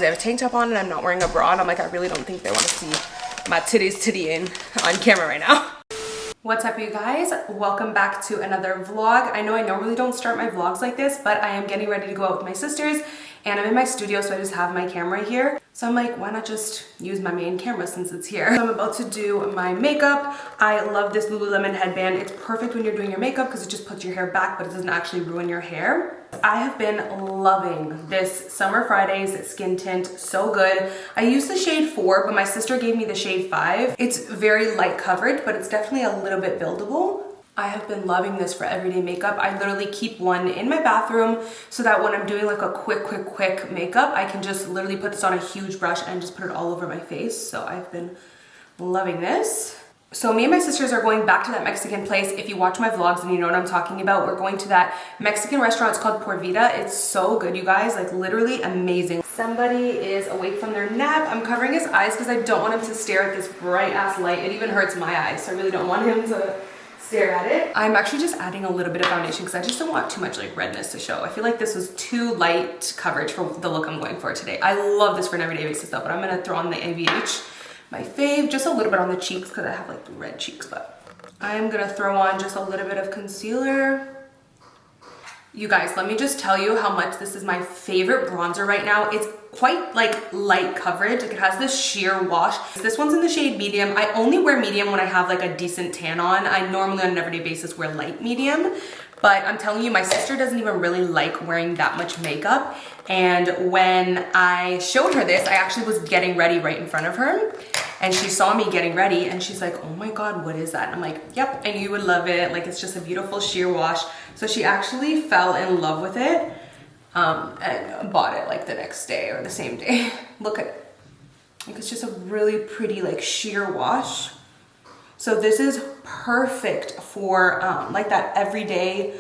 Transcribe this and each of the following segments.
I have a tank top on and I'm not wearing a bra, and I'm like, I really don't think they want to see my tittying on camera right now. What's up, you guys? Welcome back to another vlog. I know I normally don't start my vlogs like this, but I am getting ready to go out with my sisters and I'm in my studio, so I just have my camera here. So I'm like, why not just use my main camera since it's here? So I'm about to do my makeup. I love this Lululemon headband. It's perfect when you're doing your makeup because it just puts your hair back, but it doesn't actually ruin your hair. I have been loving this Summer Fridays skin tint, so good. I used the shade 4, but my sister gave me the shade 5. It's very light coverage, but it's definitely a little bit buildable. I have been loving this for everyday makeup. I literally keep one in my bathroom so that when I'm doing like a quick makeup, I can just literally put this on a huge brush and just put it all over my face. So I've been loving this. So me and my sisters are going back to that Mexican place. If you watch my vlogs and you know what I'm talking about, we're going to that Mexican restaurant. It's called Por Vida. It's so good, you guys, like literally amazing. Somebody is awake from their nap. I'm covering his eyes because I don't want him to stare at this bright ass light. It even hurts my eyes, so I really don't want him to stare at it. I'm actually just adding a little bit of foundation because I just don't want too much like redness to show. I feel like this was too light coverage for the look I'm going for today. I love this for an everyday basis though, but I'm gonna throw on the AVH, my fave, just a little bit on the cheeks because I have like red cheeks, but I'm gonna throw on just a little bit of concealer. You guys, let me just tell you how much this is my favorite bronzer right now. It's quite like light coverage. Like it has this sheer wash. This one's in the shade medium. I only wear medium when I have like a decent tan on. I normally on an everyday basis wear light medium, but I'm telling you, my sister doesn't even really like wearing that much makeup. And when I showed her this, I actually was getting ready right in front of her. And she saw me getting ready and she's like, oh my God, what is that? And I'm like, yep, I knew you would love it. Like, it's just a beautiful sheer wash. So she actually fell in love with it and bought it like the next day or the same day. Look at it. Like, it's just a really pretty like sheer wash. So this is perfect for like that everyday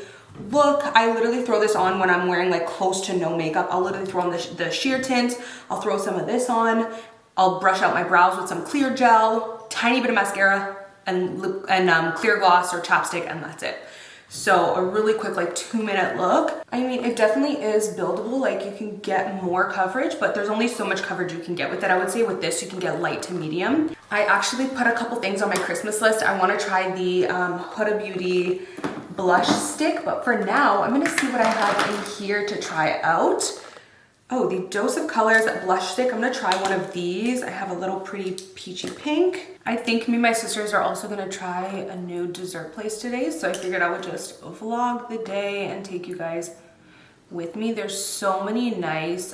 look. I literally throw this on when I'm wearing like close to no makeup. I'll literally throw on the sheer tint. I'll throw some of this on. I'll brush out my brows with some clear gel, tiny bit of mascara, and clear gloss or chapstick, and that's it. So a really quick like 2-minute look. I mean, it definitely is buildable. Like you can get more coverage, but there's only so much coverage you can get with it. I would say with this, you can get light to medium. I actually put a couple things on my Christmas list. I want to try the Huda Beauty blush stick, but for now, I'm gonna see what I have in here to try out. Oh, the Dose of Colors blush stick. I'm gonna try one of these. I have a little pretty peachy pink. I think me and my sisters are also gonna try a new dessert place today, so I figured I would just vlog the day and take you guys with me. There's so many nice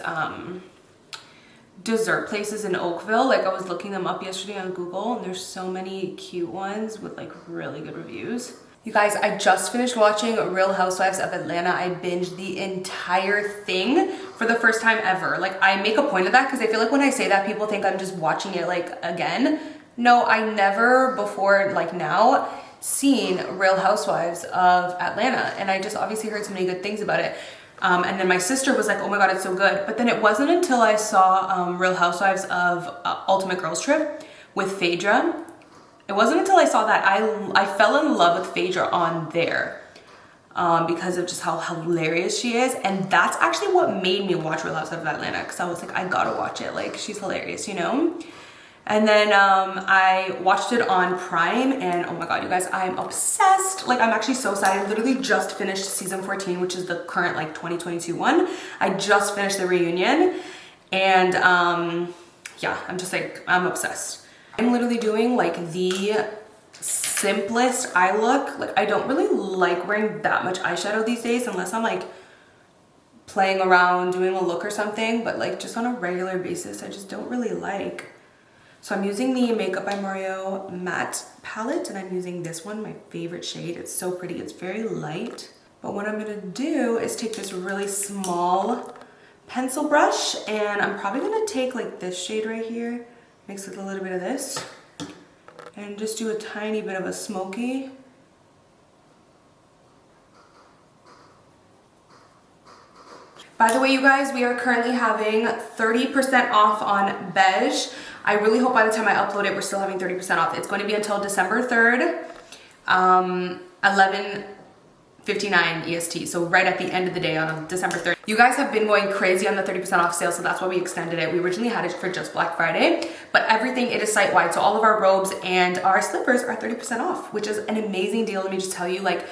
dessert places in Oakville. Like I was looking them up yesterday on Google, and there's so many cute ones with like really good reviews. You guys, I just finished watching Real Housewives of Atlanta. I binged the entire thing for the first time ever. Like I make a point of that because I feel like when I say that, people think I'm just watching it like again. No, I never before like now seen Real Housewives of Atlanta, and I just obviously heard so many good things about it. And then my sister was like, oh my God, it's so good. But then it wasn't until I saw Real Housewives of Ultimate Girls Trip with Phaedra. It wasn't until I saw that I fell in love with Phaedra on there because of just how hilarious she is. And that's actually what made me watch Real Housewives of Atlanta, because I was like, I gotta watch it. Like, she's hilarious, you know? And then I watched it on Prime, and oh my God, you guys, I'm obsessed. Like, I'm actually so excited. I literally just finished season 14, which is the current like 2022 one. I just finished the reunion, and yeah, I'm just like, I'm obsessed. I'm literally doing like the simplest eye look. Like I don't really like wearing that much eyeshadow these days unless I'm like playing around doing a look or something, but like just on a regular basis I just don't really like. So I'm using the Makeup by Mario matte palette, and I'm using this one, my favorite shade. It's so pretty, it's very light. But what I'm gonna do is take this really small pencil brush, and I'm probably gonna take like this shade right here, mix with a little bit of this, and just do a tiny bit of a smoky. By the way, you guys, we are currently having 30% off on beige. I really hope by the time I upload it, we're still having 30% off. It's going to be until December 3rd, 11 59 EST, so right at the end of the day on December 3rd. You guys have been going crazy on the 30% off sale, so that's why we extended it. We originally had it for just Black Friday, but everything, it is site-wide, so all of our robes and our slippers are 30% off, which is an amazing deal. Let me just tell you, like,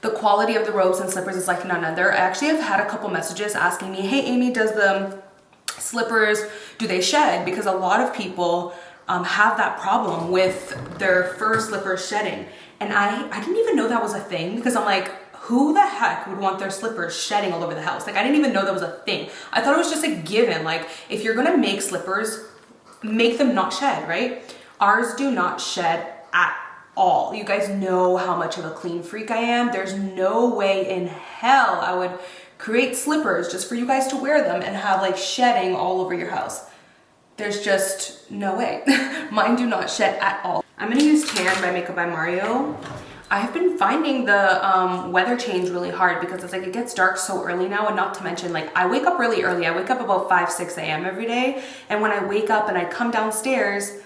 the quality of the robes and slippers is like none other. I actually have had a couple messages asking me, hey Amy, does the slippers, do they shed? Because a lot of people have that problem with their fur slippers shedding. And I didn't even know that was a thing, because I'm like, who the heck would want their slippers shedding all over the house? Like, I didn't even know that was a thing. I thought it was just a given. Like, if you're gonna make slippers, make them not shed, right? Ours do not shed at all. You guys know how much of a clean freak I am. There's no way in hell I would create slippers just for you guys to wear them and have like shedding all over your house. There's just no way. Mine do not shed at all. I'm gonna use Tan by Makeup by Mario. I have been finding the weather change really hard, because it's like it gets dark so early now, and not to mention, like, I wake up really early. I wake up about 5, 6 a.m. every day, and when I wake up and I come downstairs,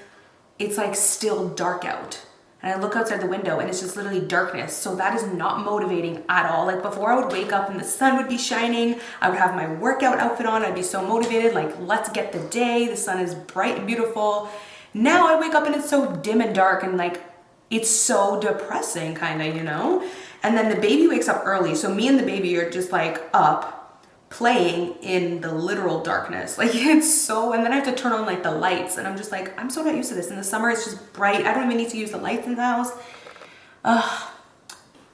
it's like still dark out. And I look outside the window and it's just literally darkness. So that is not motivating at all. Like, before, I would wake up and the sun would be shining. I would have my workout outfit on. I'd be so motivated, like, let's get the day. The sun is bright and beautiful. Now I wake up and it's so dim and dark, and like, it's so depressing, kind of, you know? And then the baby wakes up early. So me and the baby are just like up playing in the literal darkness. Like, it's so, and then I have to turn on like the lights, and I'm just like, I'm so not used to this. In the summer, it's just bright. I don't even need to use the lights in the house.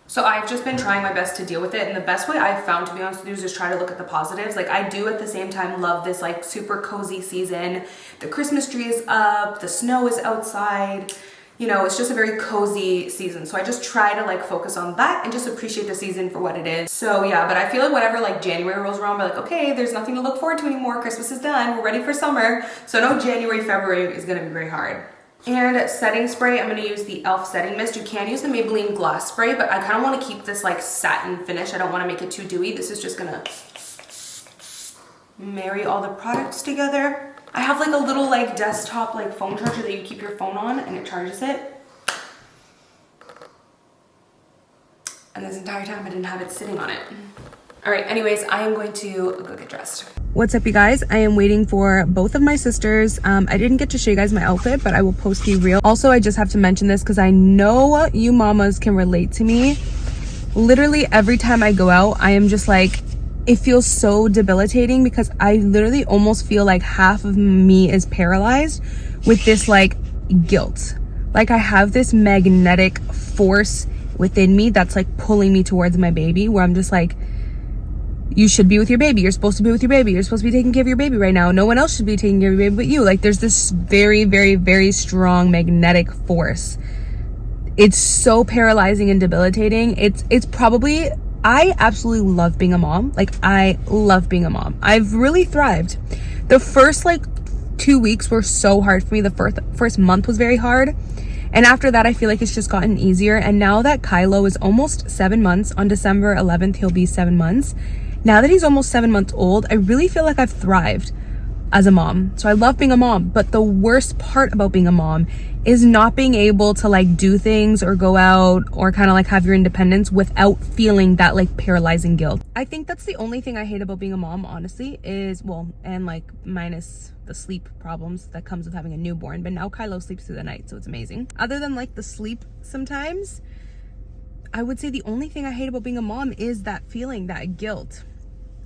So I've just been trying my best to deal with it. And the best way I've found, to be honest with you, is just try to look at the positives. Like, I do at the same time love this like super cozy season. The Christmas tree is up, the snow is outside. You know, it's just a very cozy season. So I just try to like focus on that and just appreciate the season for what it is. So yeah, but I feel like whenever like January rolls around, we're like, okay, there's nothing to look forward to anymore. Christmas is done. We're ready for summer. So no, January, February is gonna be very hard. And setting spray, I'm gonna use the e.l.f. setting mist. You can use the Maybelline Glass Spray, but I kind of want to keep this like satin finish. I don't want to make it too dewy. This is just gonna marry all the products together. I have like a little like desktop like phone charger that you keep your phone on, and it charges it. And this entire time I didn't have it sitting on it. All right, anyways, I am going to go get dressed. What's up, you guys? I am waiting for both of my sisters. I didn't get to show you guys my outfit, but I will post a reel. Also, I just have to mention this because I know you mamas can relate to me. Literally every time I go out, I am just like, it feels so debilitating, because I literally almost feel like half of me is paralyzed with this like guilt. Like, I have this magnetic force within me that's like pulling me towards my baby, where I'm just like, you should be with your baby. You're supposed to be with your baby. You're supposed to be taking care of your baby right now. No one else should be taking care of your baby but you. Like, there's this very, very, very strong magnetic force. It's so paralyzing and debilitating. It's probably, I absolutely love being a mom. Like, I love being a mom. I've really thrived. The first like 2 weeks were so hard for me. The first month was very hard. And after that, I feel like it's just gotten easier. And now that Kylo is almost 7 months, on December 11th, he'll be 7 months. Now that he's almost 7 months old, I really feel like I've thrived as a mom. So I love being a mom, but the worst part about being a mom is not being able to like do things or go out or kind of like have your independence without feeling that like paralyzing guilt. I think that's the only thing I hate about being a mom, honestly, is, well, and like minus the sleep problems that comes with having a newborn, but now Kylo sleeps through the night, so it's amazing. Other than like the sleep sometimes, I would say the only thing I hate about being a mom is that feeling, that guilt.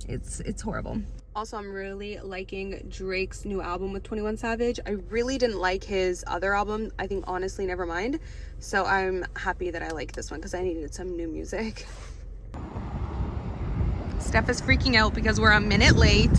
It's horrible. Also, I'm really liking Drake's new album with 21 Savage. I really didn't like his other album. I think, honestly, never mind. So I'm happy that I like this one because I needed some new music. Steph is freaking out because we're a minute late.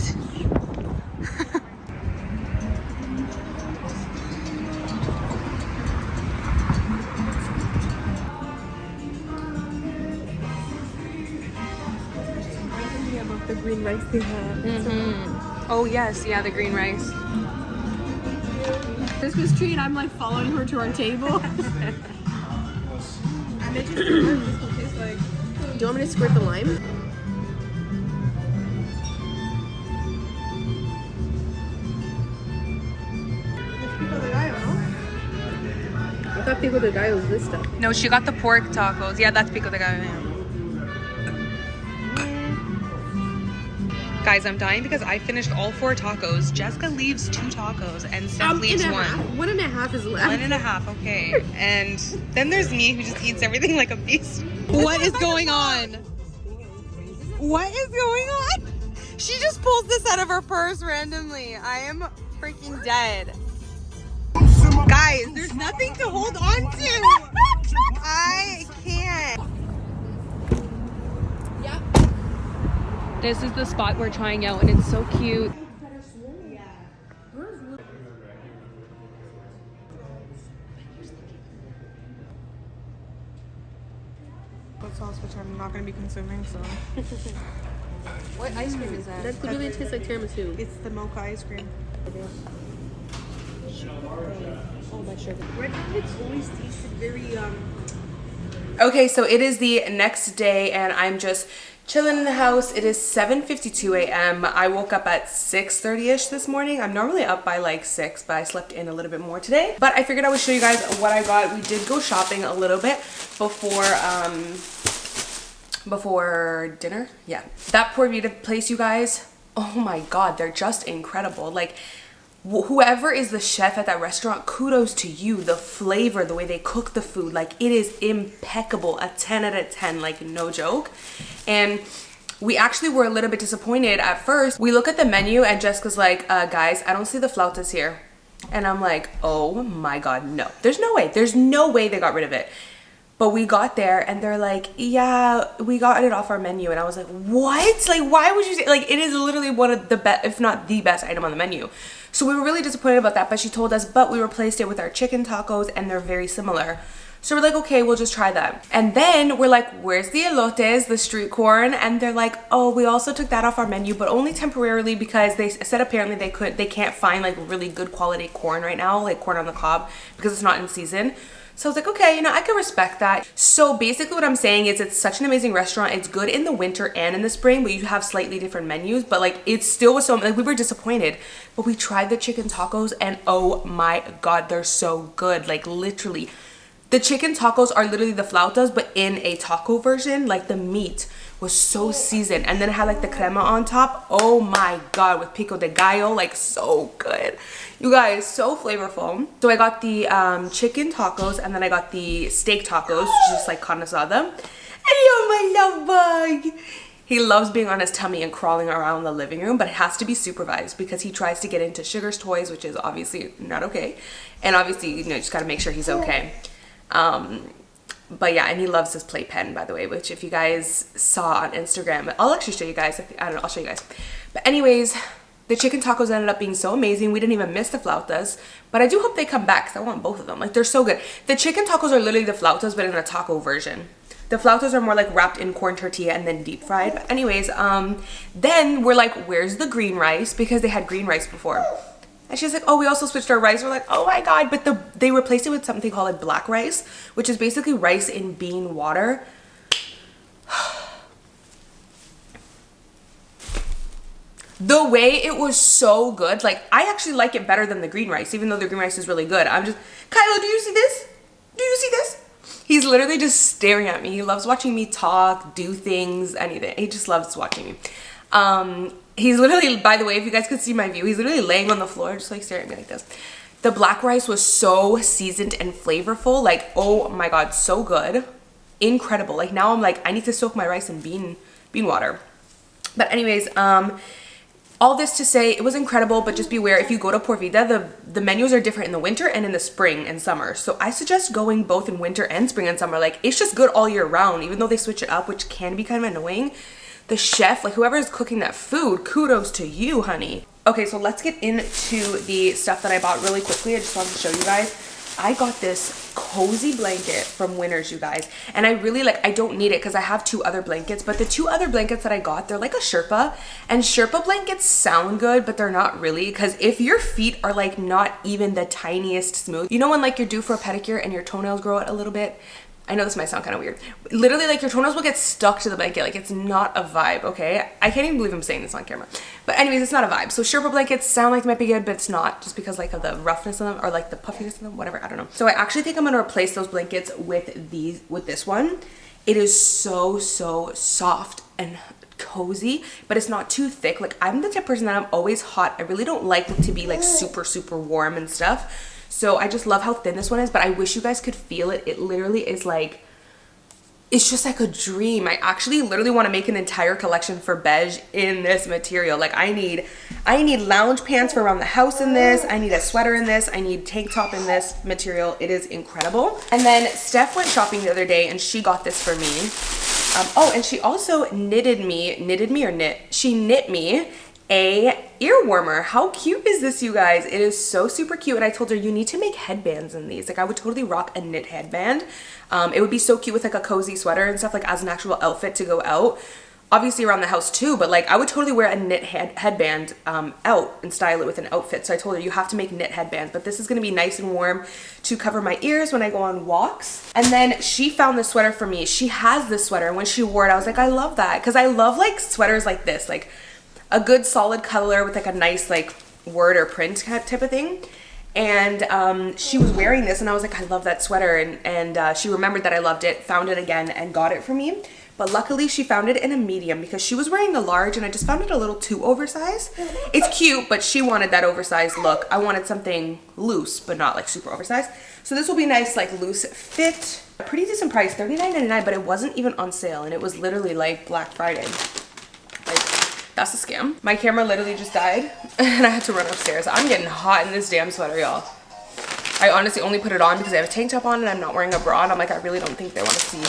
The green rice they have. Mm-hmm. Oh yes, yeah, the green rice. Christmas tree, and I'm like following her to our table. I bet you this will taste like. Do you want me to squirt the lime? I thought pico de gallo was this stuff. No, she got the pork tacos. Yeah, that's pico de gallo. Guys, I'm dying because I finished all 4 tacos. Jessica leaves 2 tacos and Steph leaves 1. 1.5 is left. 1.5, okay. And then there's me who just eats everything like a beast. What is going on? What is going on? She just pulls this out of her purse randomly. I am freaking dead. Guys, there's nothing to hold on to. I can't. This is the spot we're trying out and it's so cute. What sauce, which I'm not going to be consuming, so. What ice cream is that? That literally tastes like tiramisu. It's the mocha ice cream. Oh, my sugar. Red velvet's always tasted very Okay, so it is the next day and I'm just chilling in the house. It is 7:52 a.m. I woke up at 6:30ish this morning. I'm normally up by like 6, but I slept in a little bit more today. But I figured I would show you guys what I got. We did go shopping a little bit before dinner. Yeah, that Por Vida place, you guys, oh my god, they're just incredible. Like, whoever is the chef at that restaurant, kudos to you. The flavor, the way they cook the food, like, it is impeccable. A 10 out of 10, like, no joke. And we actually were a little bit disappointed at first. We look at the menu and Jessica's like, guys, I don't see the flautas here. And I'm like, oh my god, no, there's no way they got rid of it. But we got there and they're like, yeah, we got it off our menu. And I was like, what? Like, why would you say? Like, it is literally one of the best, if not the best item on the menu. So we were really disappointed about that. But she told us, but we replaced it with our chicken tacos and they're very similar. So we're like, okay, we'll just try that. And then we're like, where's the elotes, the street corn? And they're like, oh, we also took that off our menu, but only temporarily because they said apparently they can't find like really good quality corn right now, like corn on the cob, because it's not in season. So I was like, okay, you know, I can respect that. So basically what I'm saying is it's such an amazing restaurant. It's good in the winter and in the spring, but you have slightly different menus. But like, it still was so, like, we were disappointed. But we tried the chicken tacos and oh my god, they're so good. Like, literally. The chicken tacos are literally the flautas, but in a taco version. Like, the meat was so seasoned. And then it had like the crema on top. Oh my god, with pico de gallo, like, so good. You guys, so flavorful. So I got the chicken tacos and then I got the steak tacos, which is just like carne asada. Hello, my love bug. He loves being on his tummy and crawling around the living room, but it has to be supervised because he tries to get into Sugar's toys, which is obviously not okay. And obviously, you know, you just gotta make sure he's okay. But yeah, and he loves his playpen, by the way, which if you guys saw on Instagram, I'll actually show you guys. I don't know, I'll show you guys. But anyways, the chicken tacos ended up being so amazing. We didn't even miss the flautas, but I do hope they come back because I want both of them. Like, they're so good. The chicken tacos are literally the flautas, but in a taco version. The flautas are more like wrapped in corn tortilla and then deep fried. But anyways, then we're like, where's the green rice? Because they had green rice before. And she's like, oh, we also switched our rice. We're like, oh my god. But they replaced it with something called like black rice, which is basically rice in bean water. The way it was so good. Like, I actually like it better than the green rice, even though the green rice is really good. I'm just, Kylo, do you see this? Do you see this? He's literally just staring at me. He loves watching me talk, do things, anything. He just loves watching me. He's literally, by the way, if you guys could see my view, he's literally laying on the floor, just like staring at me like this. The black rice was so seasoned and flavorful. Like, oh my god, so good. Incredible. Like, now I'm like, I need to soak my rice in bean water. But anyways, all this to say, it was incredible, but just beware, if you go to Por Vida, the menus are different in the winter and in the spring and summer. So I suggest going both in winter and spring and summer. Like, it's just good all year round, even though they switch it up, which can be kind of annoying. The chef, like whoever is cooking that food, kudos to you, honey. Okay, so let's get into the stuff that I bought really quickly. I just wanted to show you guys. I got this cozy blanket from Winners, you guys, and I really like, I don't need it because I have 2 other blankets, but the 2 other blankets that I got, they're like a Sherpa, and Sherpa blankets sound good, but they're not really, because if your feet are like not even the tiniest smooth, you know when like you're due for a pedicure and your toenails grow out a little bit? I know this might sound kind of weird. Literally, like, your toenails will get stuck to the blanket. Like, it's not a vibe, okay? I can't even believe I'm saying this on camera. But anyways, it's not a vibe. So Sherpa blankets sound like they might be good, but it's not, just because like of the roughness of them or like the puffiness of them, whatever, I don't know. So I actually think I'm gonna replace those blankets with this one. It is so soft and cozy, but it's not too thick. Like, I'm the type of person that I'm always hot. I really don't like it to be like super, super warm and stuff. So I just love how thin this one is, but I wish you guys could feel it. It literally is like, it's just like a dream. I actually literally want to make an entire collection for beige in this material. Like, I need lounge pants for around the house in this. I need a sweater in this. I need tank top in this material. It is incredible. And then Steph went shopping the other day and she got this for me. Oh, and she also she knit me a ear warmer. How cute is this, you guys? It is so super cute. And I told her, you need to make headbands in these. Like, I would totally rock a knit headband. It would be so cute with like a cozy sweater and stuff, like as an actual outfit to go out. Obviously around the house too, but like I would totally wear a knit headband out and style it with an outfit. So I told her, you have to make knit headbands, but this is gonna be nice and warm to cover my ears when I go on walks. And then she found this sweater for me. She has this sweater, and when she wore it, I was like, I love that. Cause I love like sweaters like this, like a good solid color with like a nice like word or print type of thing. And she was wearing this and I was like, I love that sweater. And she remembered that I loved it, found it again and got it for me. But luckily she found it in a medium because she was wearing the large and I just found it a little too oversized. It's cute, but she wanted that oversized look. I wanted something loose, but not like super oversized. So this will be nice, like loose fit. A pretty decent price, $39.99, but it wasn't even on sale and it was literally like Black Friday. Like, that's a scam. My camera literally just died and I had to run upstairs. I'm getting hot in this damn sweater, y'all. I honestly only put it on because I have a tank top on and I'm not wearing a bra, and I'm like, I really don't think they want to see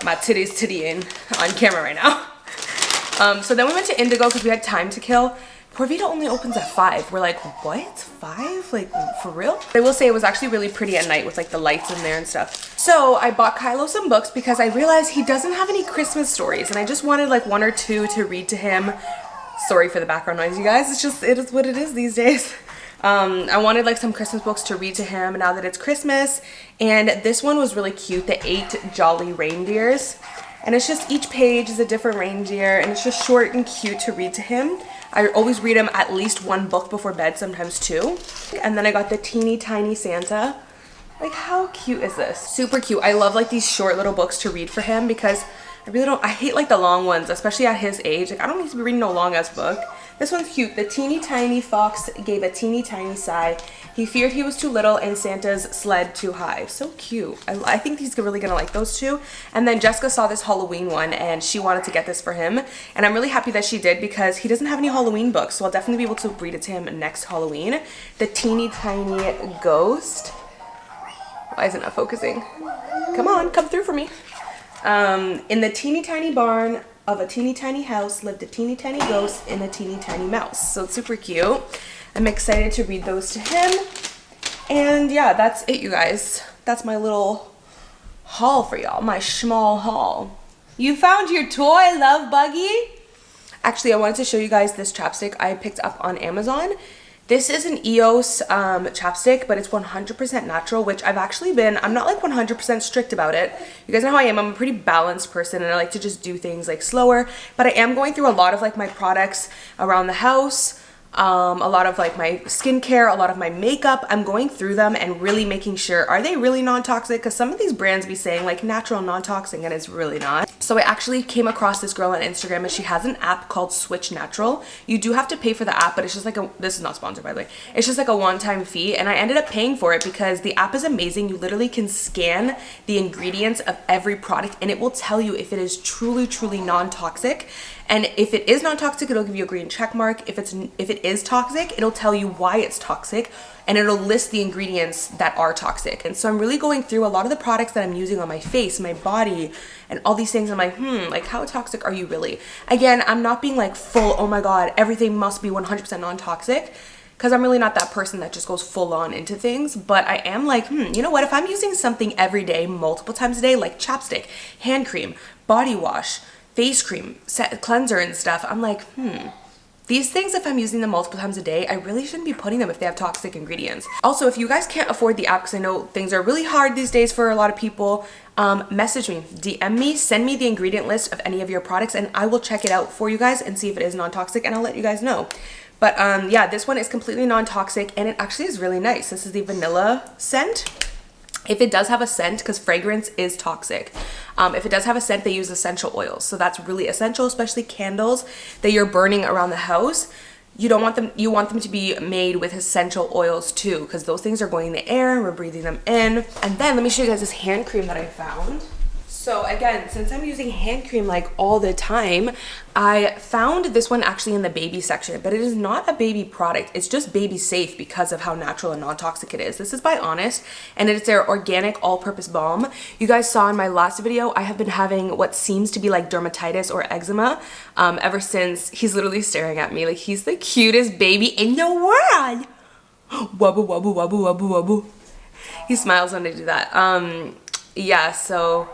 my tittying on camera right now. So then we went to Indigo because we had time to kill. Corvita only opens at 5. We're like, what? 5? Like, for real? I will say it was actually really pretty at night with like the lights in there and stuff. So I bought Kylo some books because I realized he doesn't have any Christmas stories and I just wanted like 1 or 2 to read to him. Sorry for the background noise, you guys. It's just, it is what it is these days. I wanted like some Christmas books to read to him now that it's Christmas, and this one was really cute, the 8 Jolly Reindeers, and it's just each page is a different reindeer and it's just short and cute to read to him. I always read him at least 1 book before bed, sometimes 2. And then I got the Teeny Tiny Santa. Like, how cute is this? Super cute. I love like these short little books to read for him because I hate like the long ones, especially at his age. Like, I don't need to be reading no long ass book. This one's cute. The teeny tiny fox gave a teeny tiny sigh. He feared he was too little and Santa's sled too high. So cute. I think he's really gonna like those 2. And then Jessica saw this Halloween one and she wanted to get this for him. And I'm really happy that she did because he doesn't have any Halloween books. So I'll definitely be able to read it to him next Halloween. The Teeny Tiny Ghost. Why is it not focusing? Come on, come through for me. In the teeny tiny barn of a teeny tiny house lived a teeny tiny ghost and a teeny tiny mouse. So it's super cute. I'm excited to read those to him. And yeah, that's it, you guys. That's my little haul for y'all, my schmall haul. You found your toy, Love Buggy? Actually, I wanted to show you guys this chapstick I picked up on Amazon. This is an EOS chapstick, but it's 100% natural, which I'm not like 100% strict about it. You guys know how I am. I'm a pretty balanced person and I like to just do things like slower, but I am going through a lot of like my products around the house, a lot of like my skincare, a lot of my makeup. I'm going through them and really making sure, are they really non-toxic? Because some of these brands be saying like natural, non-toxic, and it's really not. So I actually came across this girl on Instagram and she has an app called Switch Natural. You do have to pay for the app, but it's just like this is not sponsored by the way. It's just like a one-time fee, and I ended up paying for it because the app is amazing. You literally can scan the ingredients of every product and it will tell you if it is truly, truly non-toxic. And if it is non-toxic, it'll give you a green check mark. If it is toxic, it'll tell you why it's toxic and it'll list the ingredients that are toxic. And so I'm really going through a lot of the products that I'm using on my face, my body, and all these things. I'm like, like how toxic are you really? Again, I'm not being like full, oh my God, everything must be 100% non-toxic, because I'm really not that person that just goes full on into things. But I am like, you know what? If I'm using something every day, multiple times a day, like chapstick, hand cream, body wash, face cream, cleanser and stuff, I'm like, these things, if I'm using them multiple times a day, I really shouldn't be putting them if they have toxic ingredients. Also, if you guys can't afford the app, because I know things are really hard these days for a lot of people, message me, DM me, send me the ingredient list of any of your products and I will check it out for you guys and see if it is non-toxic and I'll let you guys know. But yeah, this one is completely non-toxic and it actually is really nice. This is the vanilla scent. If it does have a scent, because fragrance is toxic, if it does have a scent, they use essential oils. So that's really essential, especially candles that you're burning around the house. You don't want them, you want them to be made with essential oils too, because those things are going in the air and we're breathing them in. And then let me show you guys this hand cream that I found. So again, since I'm using hand cream like all the time, I found this one actually in the baby section, but it is not a baby product. It's just baby safe because of how natural and non-toxic it is. This is by Honest, and it's their organic all-purpose balm. You guys saw in my last video, I have been having what seems to be like dermatitis or eczema ever since. He's literally staring at me like he's the cutest baby in the world. Wubble, wubble, wubble, wubble, wubble. He smiles when I do that. Yeah, so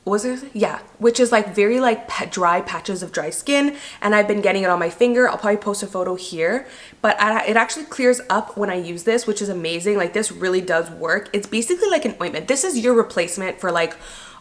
was it? Yeah, which is like very like dry patches of dry skin, and I've been getting it on my finger. I'll probably post a photo here, but it actually clears up when I use this, which is amazing. Like this really does work. It's basically like an ointment. This is your replacement for like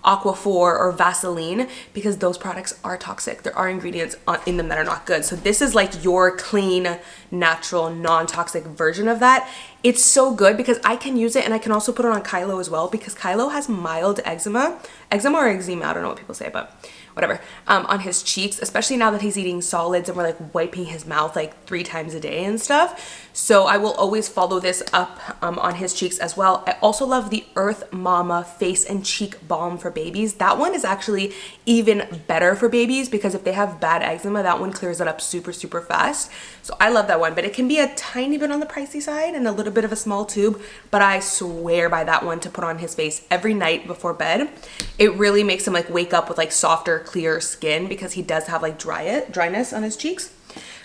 Aquaphor or Vaseline, because those products are toxic. There are ingredients in them that are not good. So this is like your clean, natural, non-toxic version of that. It's so good because I can use it, and I can also put it on Kylo as well, because Kylo has mild eczema or eczema, I don't know what people say, but whatever, on his cheeks, especially now that he's eating solids and we're like wiping his mouth like 3 times a day and stuff. So I will always follow this up on his cheeks as well. I also love the Earth Mama face and cheek balm for babies. That one is actually even better for babies, because if they have bad eczema, that one clears it up super, super fast. So I love that one, but it can be a tiny bit on the pricey side and a little bit of a small tube, but I swear by that one to put on his face every night before bed. It really makes him like wake up with like softer, clear skin, because he does have like dryness on his cheeks.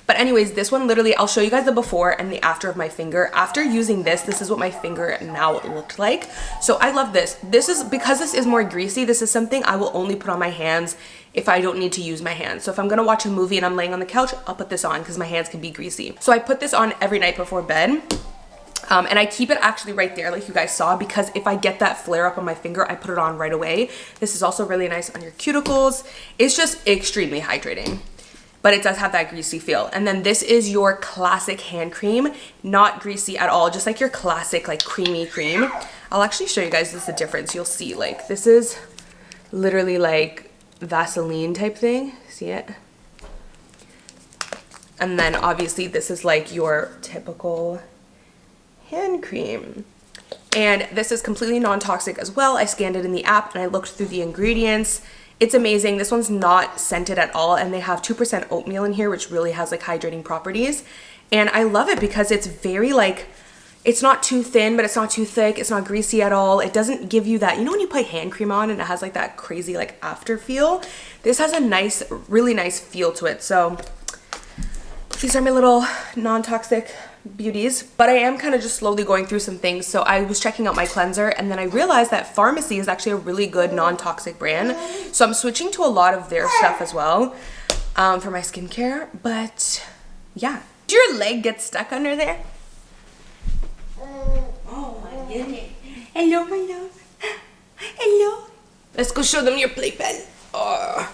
But anyways, this one literally, I'll show you guys the before and the after of my finger. After using this, this is what my finger now looked like. So I love this. This is, because this is more greasy, this is something I will only put on my hands if I don't need to use my hands. So if I'm gonna watch a movie and I'm laying on the couch, I'll put this on because my hands can be greasy. So I put this on every night before bed. And I keep it actually right there like you guys saw, because if I get that flare up on my finger, I put it on right away. This is also really nice on your cuticles. It's just extremely hydrating, but it does have that greasy feel. And then this is your classic hand cream, not greasy at all, just like your classic like creamy cream. I'll actually show you guys this, the difference. You'll see like this is literally like Vaseline type thing. See it? And then obviously this is like your typical hand cream, and this is completely non-toxic as well. I scanned it in the app and I looked through the ingredients. It's amazing. This one's not scented at all, and they have 2% oatmeal in here, which really has like hydrating properties. And I love it because it's very like, it's not too thin, but it's not too thick. It's not greasy at all. It doesn't give you that, you know, when you put hand cream on and it has like that crazy like after feel. This has a nice, really nice feel to it. So these are my little non-toxic beauties, but I am kind of just slowly going through some things. So I was checking out my cleanser, and then I realized that Pharmacy is actually a really good non-toxic brand. So I'm switching to a lot of their stuff as well for my skincare. But yeah. Did your leg get stuck under there? Oh my goodness. Hello, my love. Hello. Let's go show them your playpen. Oh.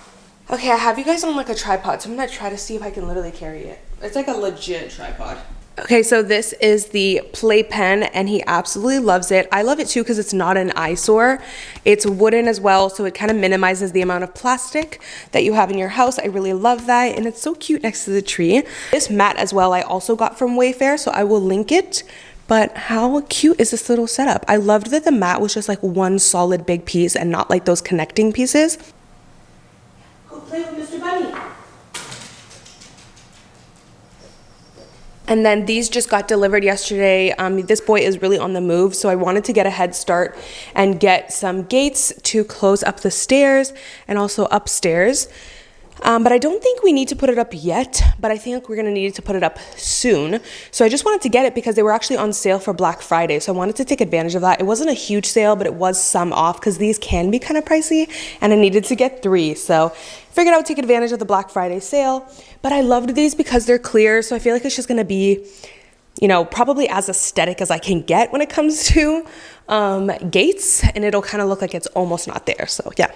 Okay, I have you guys on like a tripod, so I'm gonna try to see if I can literally carry it. It's like a legit tripod. Okay, so this is the playpen, and he absolutely loves it. I love it too because it's not an eyesore. It's wooden as well, so it kind of minimizes the amount of plastic that you have in your house. I really love that, and it's so cute next to the tree. This mat as well I also got from Wayfair, so I will link it. But how cute is this little setup? I loved that the mat was just like one solid big piece and not like those connecting pieces. Go play with Mr. Bunny. And then these just got delivered yesterday. This boy is really on the move, so I wanted to get a head start and get some gates to close up the stairs and also upstairs. But I don't think we need to put it up yet, but I think we're gonna need to put it up soon. So I just wanted to get it because they were actually on sale for Black Friday. So I wanted to take advantage of that. It wasn't a huge sale, but it was some off because these can be kind of pricey, and I needed to get 3. So figured I would take advantage of the Black Friday sale. But I loved these because they're clear. So I feel like it's just gonna be, you know, probably as aesthetic as I can get when it comes to gates, and it'll kind of look like it's almost not there. So yeah.